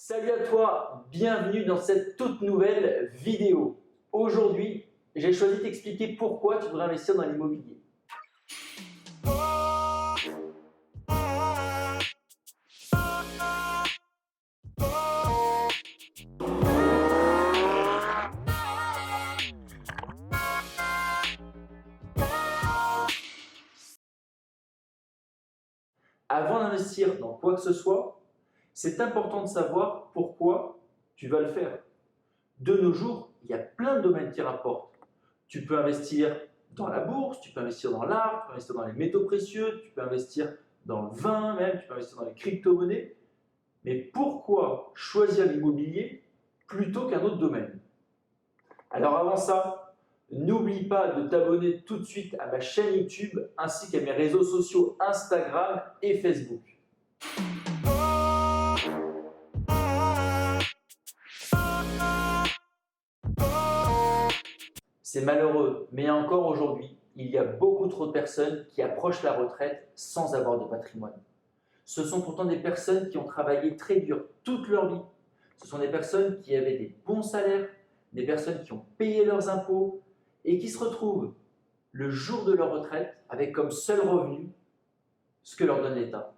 Salut à toi, bienvenue dans cette toute nouvelle vidéo. Aujourd'hui, j'ai choisi de t'expliquer pourquoi tu devrais investir dans l'immobilier. Avant d'investir dans quoi que ce soit, c'est important de savoir pourquoi tu vas le faire. De nos jours, il y a plein de domaines qui rapportent. Tu peux investir dans la bourse, tu peux investir dans l'art, tu peux investir dans les métaux précieux, tu peux investir dans le vin même, tu peux investir dans les crypto-monnaies. Mais pourquoi choisir l'immobilier plutôt qu'un autre domaine? Alors avant ça, n'oublie pas de t'abonner tout de suite à ma chaîne YouTube ainsi qu'à mes réseaux sociaux Instagram et Facebook. C'est malheureux, mais encore aujourd'hui, il y a beaucoup trop de personnes qui approchent la retraite sans avoir de patrimoine. Ce sont pourtant des personnes qui ont travaillé très dur toute leur vie. Ce sont des personnes qui avaient des bons salaires, des personnes qui ont payé leurs impôts et qui se retrouvent le jour de leur retraite avec comme seul revenu ce que leur donne l'État.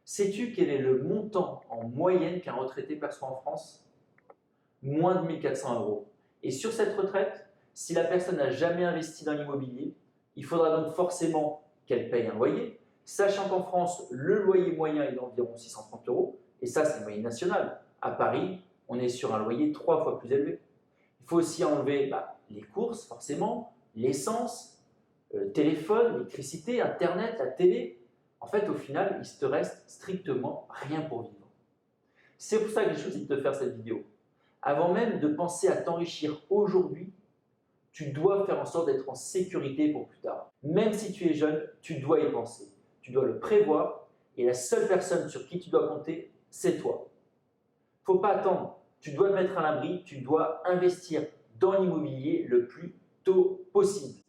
Sais-tu quel est le montant en moyenne qu'un retraité perçoit en France? Moins de 1 400 €. Et sur cette retraite, si la personne n'a jamais investi dans l'immobilier, il faudra donc forcément qu'elle paye un loyer, sachant qu'en France, le loyer moyen est d'environ 630 €, et ça c'est une moyenne nationale. À Paris, on est sur un loyer 3 fois plus élevé. Il faut aussi enlever les courses, forcément, l'essence, le téléphone, l'électricité, Internet, la télé. En fait, au final, il te reste strictement rien pour vivre. C'est pour ça que j'ai choisi de te faire cette vidéo. Avant même de penser à t'enrichir aujourd'hui, tu dois faire en sorte d'être en sécurité pour plus tard. Même si tu es jeune, tu dois y penser. Tu dois le prévoir et la seule personne sur qui tu dois compter, c'est toi. Il ne faut pas attendre. Tu dois te mettre à l'abri, tu dois investir dans l'immobilier le plus tôt possible.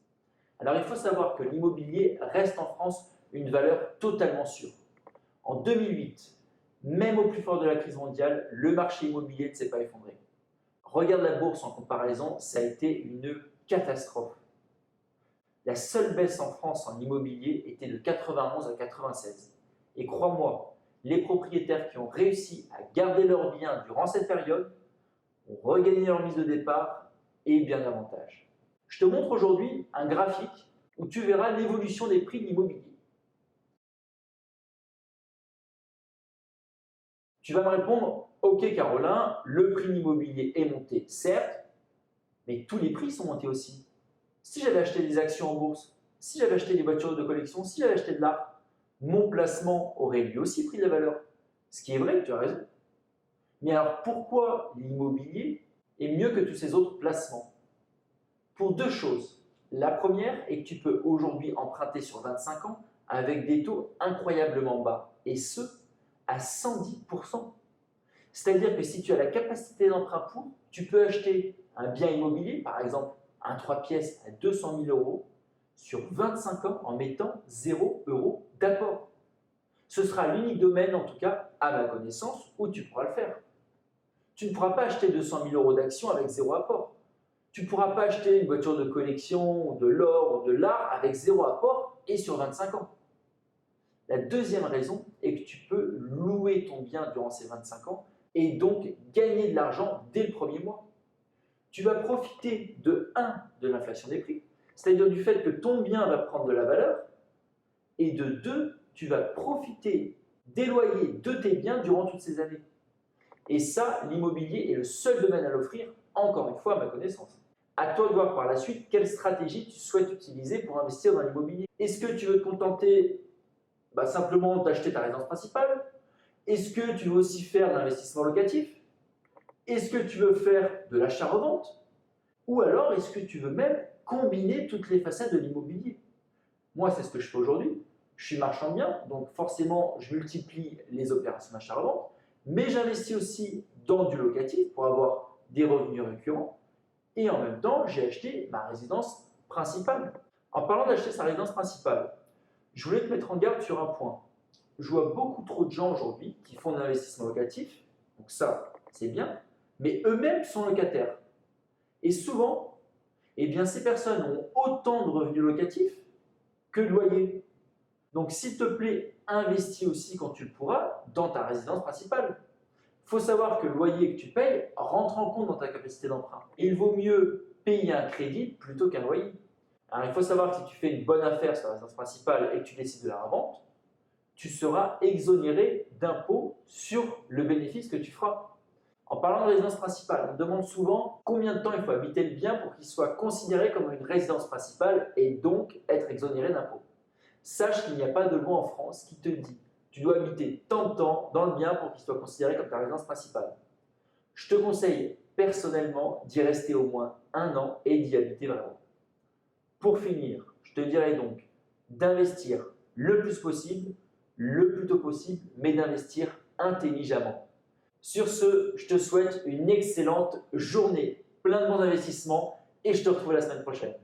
Alors, il faut savoir que l'immobilier reste en France une valeur totalement sûre. En 2008, même au plus fort de la crise mondiale, le marché immobilier ne s'est pas effondré. Regarde la bourse en comparaison, ça a été une catastrophe. La seule baisse en France en immobilier était de 91 à 96. Et crois-moi, les propriétaires qui ont réussi à garder leurs biens durant cette période ont regagné leur mise de départ et bien davantage. Je te montre aujourd'hui un graphique où tu verras l'évolution des prix de l'immobilier. Tu vas me répondre, ok Caroline, le prix de l'immobilier est monté, certes, mais tous les prix sont montés aussi. Si j'avais acheté des actions en bourse, si j'avais acheté des voitures de collection, si j'avais acheté de l'art, mon placement aurait lui aussi pris de la valeur. Ce qui est vrai, tu as raison. Mais alors pourquoi l'immobilier est mieux que tous ces autres placements? Pour deux choses. La première est que tu peux aujourd'hui emprunter sur 25 ans avec des taux incroyablement bas, et ce, à 110%. C'est-à-dire que si tu as la capacité d'emprunt pour, tu peux acheter un bien immobilier, par exemple un 3 pièces à 200 000 € sur 25 ans en mettant 0 € d'apport. Ce sera l'unique domaine, en tout cas à ma connaissance, où tu pourras le faire. Tu ne pourras pas acheter 200 000 € d'actions avec 0 apport. Tu ne pourras pas acheter une voiture de collection, ou de l'or, ou de l'art avec 0 apport et sur 25 ans. La deuxième raison est que tu peux louer ton bien durant ces 25 ans et donc gagner de l'argent dès le premier mois. Tu vas profiter de l'inflation des prix, c'est-à-dire du fait que ton bien va prendre de la valeur, et de 2, tu vas profiter des loyers de tes biens durant toutes ces années. Et ça, l'immobilier est le seul domaine à l'offrir, encore une fois à ma connaissance. À toi de voir par la suite quelle stratégie tu souhaites utiliser pour investir dans l'immobilier. Est-ce que tu veux te contenter simplement d'acheter ta résidence principale? Est-ce que tu veux aussi faire de l'investissement locatif? Est-ce que tu veux faire de l'achat-revente? Ou alors, est-ce que tu veux même combiner toutes les facettes de l'immobilier? Moi, c'est ce que je fais aujourd'hui. Je suis marchand de biens, donc forcément, je multiplie les opérations d'achat-revente, mais j'investis aussi dans du locatif pour avoir des revenus récurrents. Et en même temps, j'ai acheté ma résidence principale. En parlant d'acheter sa résidence principale, je voulais te mettre en garde sur un point. Je vois beaucoup trop de gens aujourd'hui qui font de l'investissement locatif Donc ça, c'est bien. Mais eux-mêmes sont locataires. Et souvent, eh bien, ces personnes ont autant de revenus locatifs que de loyers. Donc, s'il te plaît, investis aussi quand tu le pourras dans ta résidence principale. Il faut savoir que le loyer que tu payes rentre en compte dans ta capacité d'emprunt. Et il vaut mieux payer un crédit plutôt qu'un loyer. Alors, il faut savoir que si tu fais une bonne affaire sur la résidence principale et que tu décides de la revendre, tu seras exonéré d'impôts sur le bénéfice que tu feras. En parlant de résidence principale, on demande souvent combien de temps il faut habiter le bien pour qu'il soit considéré comme une résidence principale et donc être exonéré d'impôts. Sache qu'il n'y a pas de loi en France qui te dit tu dois habiter tant de temps dans le bien pour qu'il soit considéré comme ta résidence principale. Je te conseille personnellement d'y rester au moins 1 an et d'y habiter vraiment. Pour finir, je te dirais donc d'investir le plus possible, le plus tôt possible, mais d'investir intelligemment. Sur ce, je te souhaite une excellente journée, plein de bons investissements et je te retrouve la semaine prochaine.